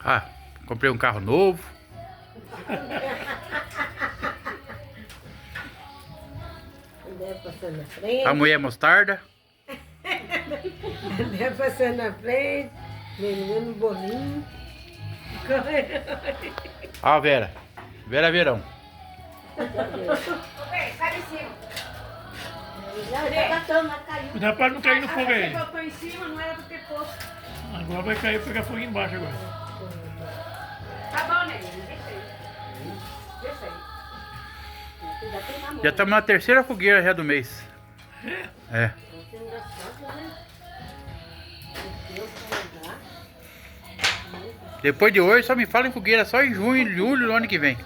Ah, comprei um carro novo. Andei passando na frente. A mulher mostarda. Andei passando na frente. Vendendo bolinho. Ó a Vera. Vera Verão. Sai de cima. Já bateu, mas caiu. Cuidado para não cair no fogo aí. Você botou em cima, não era pra ter posto. Agora vai cair, pegar fogo embaixo agora. Tá bom, né? Deixa aí. Deixa aí. Já tem na mão. Já estamos na terceira fogueira já do mês. É. Você engraçado, né? Deus, pra andar. Depois de hoje só me fala em fogueira só em junho, julho do ano que vem.